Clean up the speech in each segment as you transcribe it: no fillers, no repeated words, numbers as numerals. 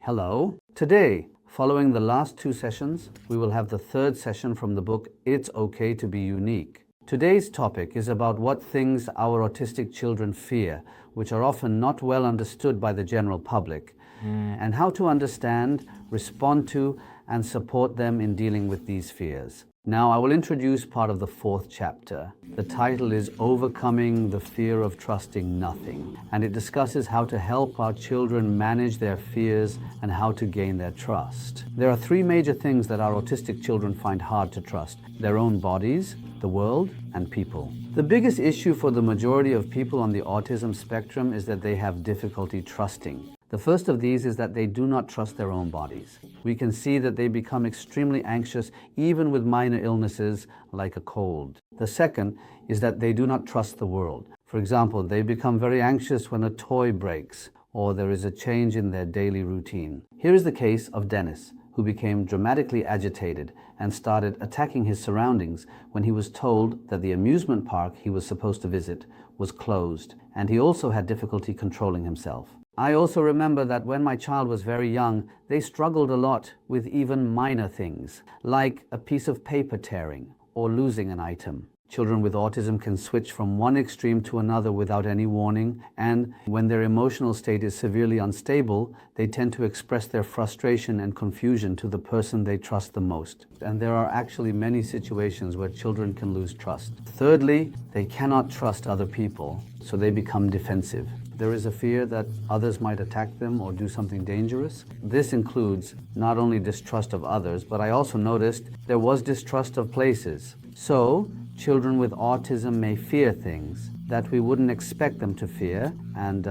Hello. Today, following the last two sessions, we will have the third session from the book It's Okay to Be Unique. Today's topic is about what things our autistic children fear, which are often not well understood by the general public, and how to understand, respond to, and support them in dealing with these fears. Now, I will introduce part of the fourth chapter. The title is Overcoming the Fear of Trusting Nothing, and it discusses how to help our children manage their fears and how to gain their trust. There are three major things that our autistic children find hard to trust: their own bodies, the world, and people. The biggest issue for the majority of people on the autism spectrum is that they have difficulty trusting. The first of these is that they do not trust their own bodies. We can see that they become extremely anxious even with minor illnesses like a cold. The second is that they do not trust the world. For example, they become very anxious when a toy breaks or there is a change in their daily routine. Here is the case of Dennis, who became dramatically agitated and started attacking his surroundings when he was told that the amusement park he was supposed to visit was closed, and he also had difficulty controlling himself. I also remember that when my child was very young, they struggled a lot with even minor things, like a piece of paper tearing or losing an item. Children with autism can switch from one extreme to another without any warning, and when their emotional state is severely unstable, they tend to express their frustration and confusion to the person they trust the most. And there are actually many situations where children can lose trust. Thirdly, they cannot trust other people, so they become defensive. There is a fear that others might attack them or do something dangerous. This includes not only distrust of others, but I also noticed there was distrust of places. So, children with autism may fear things that we wouldn't expect them to fear, and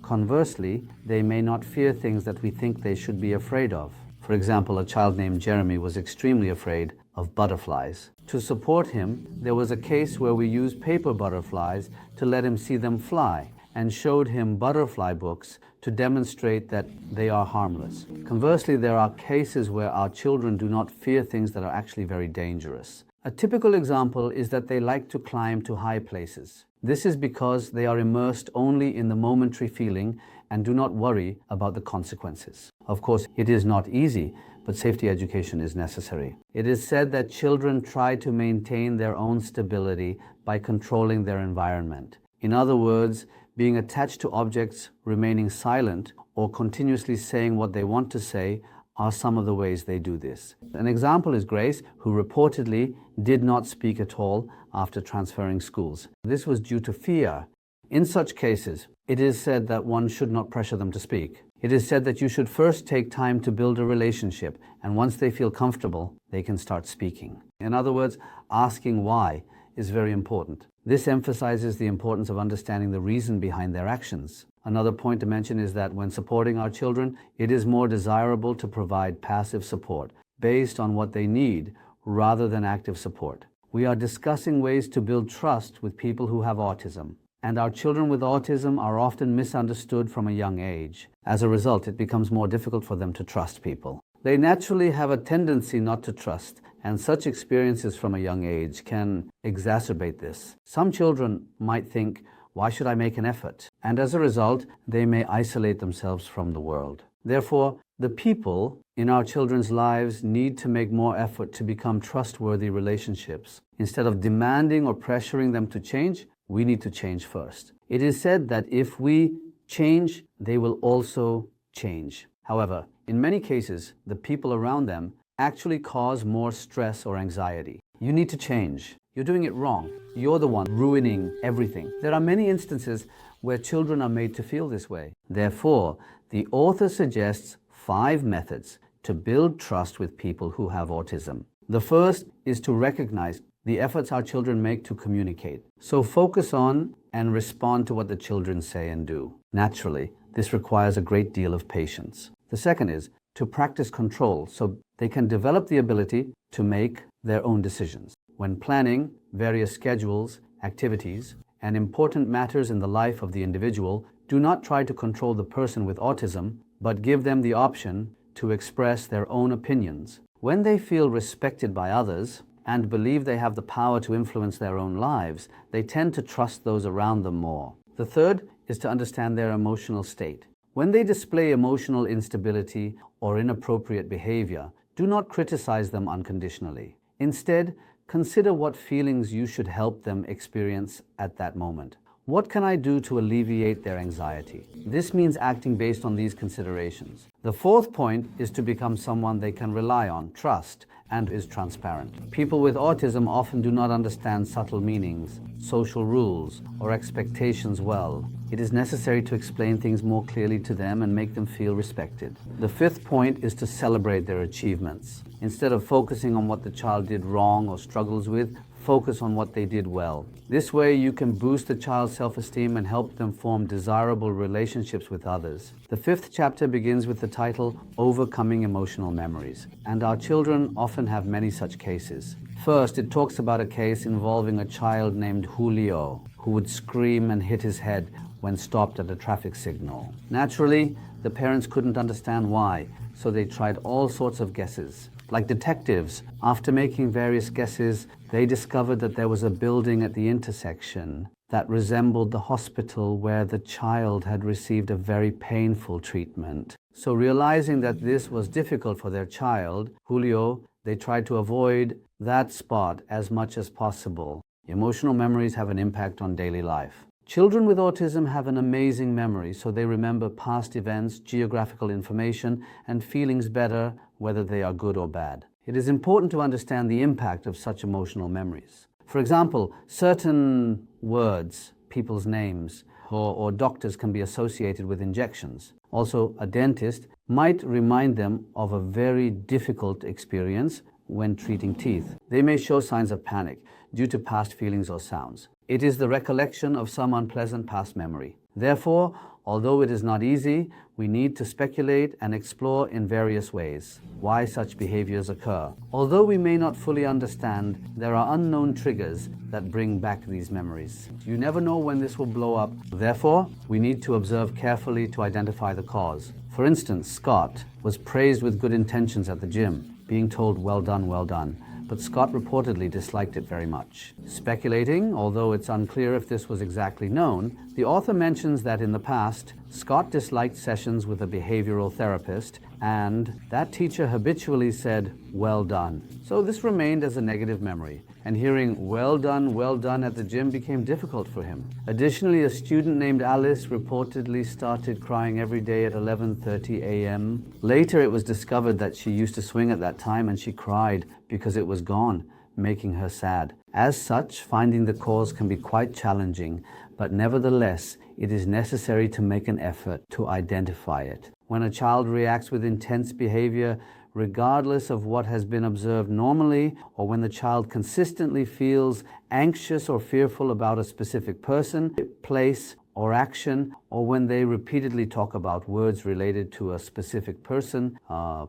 conversely, they may not fear things that we think they should be afraid of. For example, a child named Jeremy was extremely afraid of butterflies. To support him, there was a case where we used paper butterflies to let him see them fly, and showed him butterfly books to demonstrate that they are harmless. Conversely, there are cases where our children do not fear things that are actually very dangerous. A typical example is that they like to climb to high places. This is because they are immersed only in the momentary feeling and do not worry about the consequences. Of course, it is not easy, but safety education is necessary. It is said that children try to maintain their own stability by controlling their environment. In other words, being attached to objects, remaining silent, or continuously saying what they want to say are some of the ways they do this. An example is Grace, who reportedly did not speak at all after transferring schools. This was due to fear. In such cases, it is said that one should not pressure them to speak. It is said that you should first take time to build a relationship, and once they feel comfortable, they can start speaking. In other words, asking why is very important. This emphasizes the importance of understanding the reason behind their actions. Another point to mention is that when supporting our children, it is more desirable to provide passive support based on what they need rather than active support. We are discussing ways to build trust with people who have autism, and our children with autism are often misunderstood from a young age. As a result, it becomes more difficult for them to trust people. They naturally have a tendency not to trust, and such experiences from a young age can exacerbate this. Some children might think, why should I make an effort? And as a result, they may isolate themselves from the world. Therefore, the people in our children's lives need to make more effort to become trustworthy relationships. Instead of demanding or pressuring them to change, we need to change first. It is said that if we change, they will also change. However, in many cases, the people around them actually cause more stress or anxiety. You need to change. You're doing it wrong. You're the one ruining everything. There are many instances where children are made to feel this way. Therefore, the author suggests 5 methods to build trust with people who have autism. The first is to recognize the efforts our children make to communicate. So focus on and respond to what the children say and do. Naturally, this requires a great deal of patience. The second is to practice control so they can develop the ability to make their own decisions. When planning various schedules, activities, and important matters in the life of the individual, do not try to control the person with autism, but give them the option to express their own opinions. When they feel respected by others and believe they have the power to influence their own lives, they tend to trust those around them more. The third is to understand their emotional state. When they display emotional instability or inappropriate behavior, do not criticize them unconditionally. Instead, consider what feelings you should help them experience at that moment. What can I do to alleviate their anxiety? This means acting based on these considerations. The fourth point is to become someone they can rely on, trust, and is transparent. People with autism often do not understand subtle meanings, social rules, or expectations well. It is necessary to explain things more clearly to them and make them feel respected. The fifth point is to celebrate their achievements. Instead of focusing on what the child did wrong or struggles with, focus on what they did well. This way you can boost the child's self-esteem and help them form desirable relationships with others. The fifth chapter begins with the title, Overcoming Emotional Memories, and our children often have many such cases. First, it talks about a case involving a child named Julio, who would scream and hit his head when stopped at a traffic signal. Naturally, the parents couldn't understand why, so they tried all sorts of guesses. Like detectives, after making various guesses, they discovered that there was a building at the intersection that resembled the hospital where the child had received a very painful treatment. So realizing that this was difficult for their child, Julio, they tried to avoid that spot as much as possible. Emotional memories have an impact on daily life. Children with autism have an amazing memory, so they remember past events, geographical information, and feelings better, whether they are good or bad. It is important to understand the impact of such emotional memories. For example, certain words, people's names, or doctors can be associated with injections. Also, a dentist might remind them of a very difficult experience when treating teeth. They may show signs of panic due to past feelings or sounds. It is the recollection of some unpleasant past memory. Therefore, although it is not easy, we need to speculate and explore in various ways why such behaviors occur. Although we may not fully understand, there are unknown triggers that bring back these memories. You never know when this will blow up. Therefore, we need to observe carefully to identify the cause. For instance, Scott was praised with good intentions at the gym, being told, well done, but Scott reportedly disliked it very much. Speculating, although it's unclear if this was exactly known, the author mentions that in the past, Scott disliked sessions with a behavioral therapist, and that teacher habitually said, well done. So this remained as a negative memory, and hearing well done at the gym became difficult for him. Additionally, a student named Alice reportedly started crying every day at 11:30 a.m. Later, it was discovered that she used to swing at that time and she cried because it was gone, making her sad. As such, finding the cause can be quite challenging, but nevertheless, it is necessary to make an effort to identify it. When a child reacts with intense behavior, regardless of what has been observed normally, or when the child consistently feels anxious or fearful about a specific person, place, or action, or when they repeatedly talk about words related to a specific person,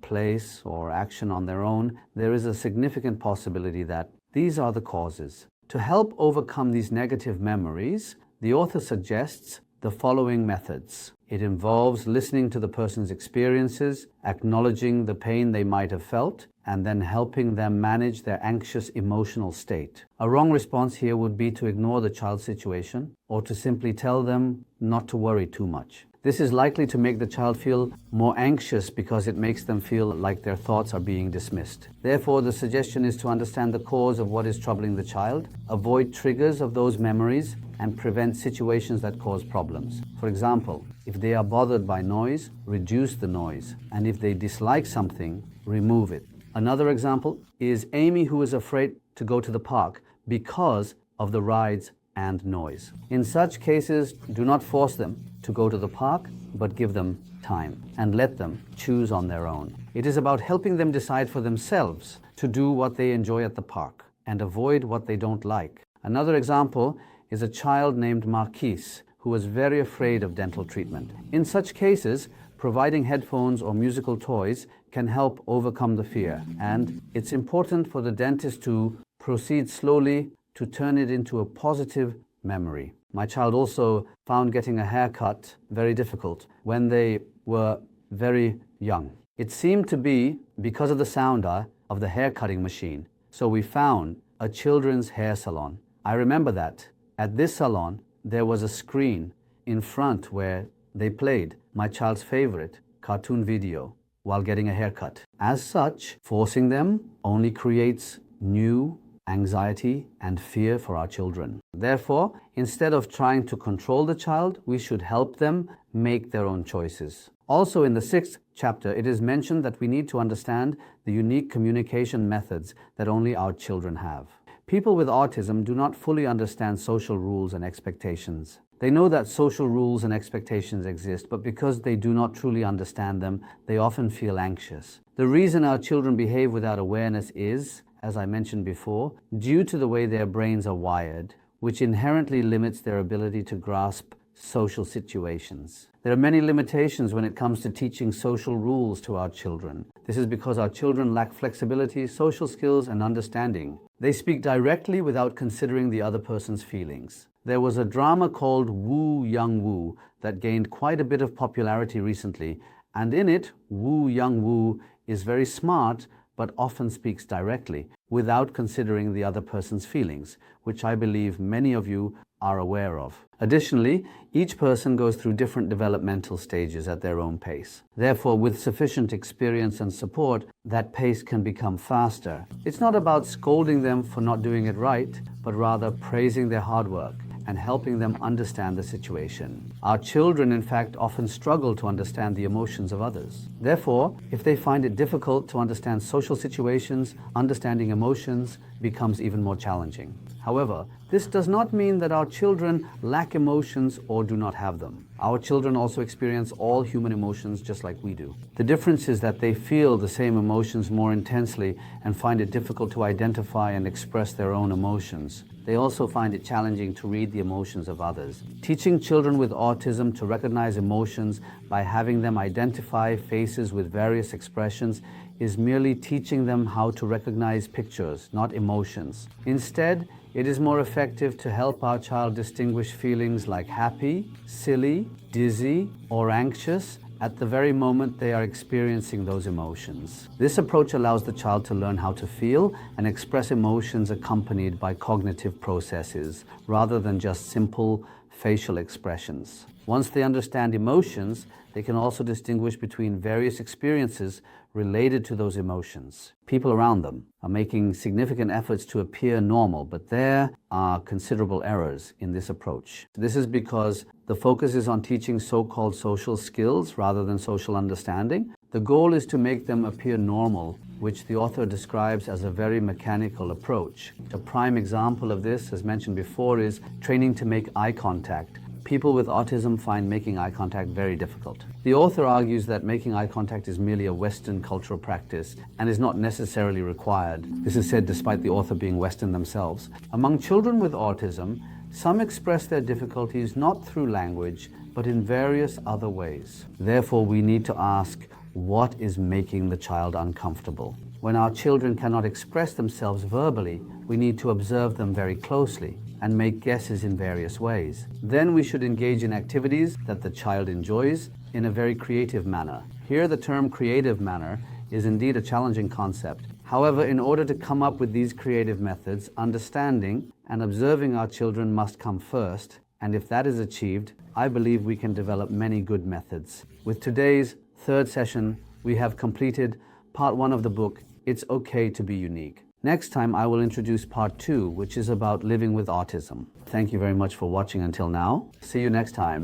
place, or action on their own, there is a significant possibility that these are the causes. To help overcome these negative memories, the author suggests the following methods. It involves listening to the person's experiences, acknowledging the pain they might have felt, and then helping them manage their anxious emotional state. A wrong response here would be to ignore the child's situation or to simply tell them not to worry too much. This is likely to make the child feel more anxious because it makes them feel like their thoughts are being dismissed. Therefore, the suggestion is to understand the cause of what is troubling the child, avoid triggers of those memories, and prevent situations that cause problems. For example, if they are bothered by noise, reduce the noise, and if they dislike something, remove it. Another example is Amy, who is afraid to go to the park because of the rides and noise. In such cases, do not force them to go to the park, but give them time and let them choose on their own. It is about helping them decide for themselves to do what they enjoy at the park and avoid what they don't like. Another example is a child named Marquise, who was very afraid of dental treatment. In such cases, providing headphones or musical toys can help overcome the fear, and it's important for the dentist to proceed slowly to turn it into a positive memory. My child also found getting a haircut very difficult when they were very young. It seemed to be because of the sound of the hair cutting machine. So we found a children's hair salon. I remember that at this salon, there was a screen in front where they played my child's favorite cartoon video while getting a haircut. As such, forcing them only creates new anxiety and fear for our children. Therefore, instead of trying to control the child, we should help them make their own choices. Also, in the 6th chapter, it is mentioned that we need to understand the unique communication methods that only our children have. People with autism do not fully understand social rules and expectations. They know that social rules and expectations exist, but because they do not truly understand them, they often feel anxious. The reason our children behave without awareness is, as I mentioned before, due to the way their brains are wired, which inherently limits their ability to grasp social situations. There are many limitations when it comes to teaching social rules to our children. This is because our children lack flexibility, social skills, and understanding. They speak directly without considering the other person's feelings. There was a drama called Woo Young Woo that gained quite a bit of popularity recently, and in it, Woo Young Woo is very smart but often speaks directly without considering the other person's feelings, which I believe many of you are aware of. Additionally, each person goes through different developmental stages at their own pace. Therefore, with sufficient experience and support, that pace can become faster. It's not about scolding them for not doing it right, but rather praising their hard work and helping them understand the situation. Our children, in fact, often struggle to understand the emotions of others. Therefore, if they find it difficult to understand social situations, understanding emotions becomes even more challenging. However, this does not mean that our children lack emotions or do not have them. Our children also experience all human emotions just like we do. The difference is that they feel the same emotions more intensely and find it difficult to identify and express their own emotions. They also find it challenging to read the emotions of others. Teaching children with autism to recognize emotions by having them identify faces with various expressions is merely teaching them how to recognize pictures, not emotions. Instead, it is more effective to help our child distinguish feelings like happy, silly, dizzy, or anxious at the very moment they are experiencing those emotions. This approach allows the child to learn how to feel and express emotions accompanied by cognitive processes, rather than just simple facial expressions. Once they understand emotions, they can also distinguish between various experiences related to those emotions. People around them are making significant efforts to appear normal, but there are considerable errors in this approach. This is because the focus is on teaching so-called social skills rather than social understanding. The goal is to make them appear normal, which the author describes as a very mechanical approach. A prime example of this, as mentioned before, is training to make eye contact. People with autism find making eye contact very difficult. The author argues that making eye contact is merely a Western cultural practice and is not necessarily required. This is said despite the author being Western themselves. Among children with autism, some express their difficulties not through language, but in various other ways. Therefore, we need to ask, what is making the child uncomfortable? When our children cannot express themselves verbally, we need to observe them very closely and make guesses in various ways. Then we should engage in activities that the child enjoys in a very creative manner. Here, the term creative manner is indeed a challenging concept. However, in order to come up with these creative methods, understanding and observing our children must come first, and if that is achieved, I believe we can develop many good methods. With today's 3rd session, we have completed part 1 of the book, It's Okay to Be Unique. Next time, I will introduce part 2, which is about living with autism. Thank you very much for watching until now. See you next time.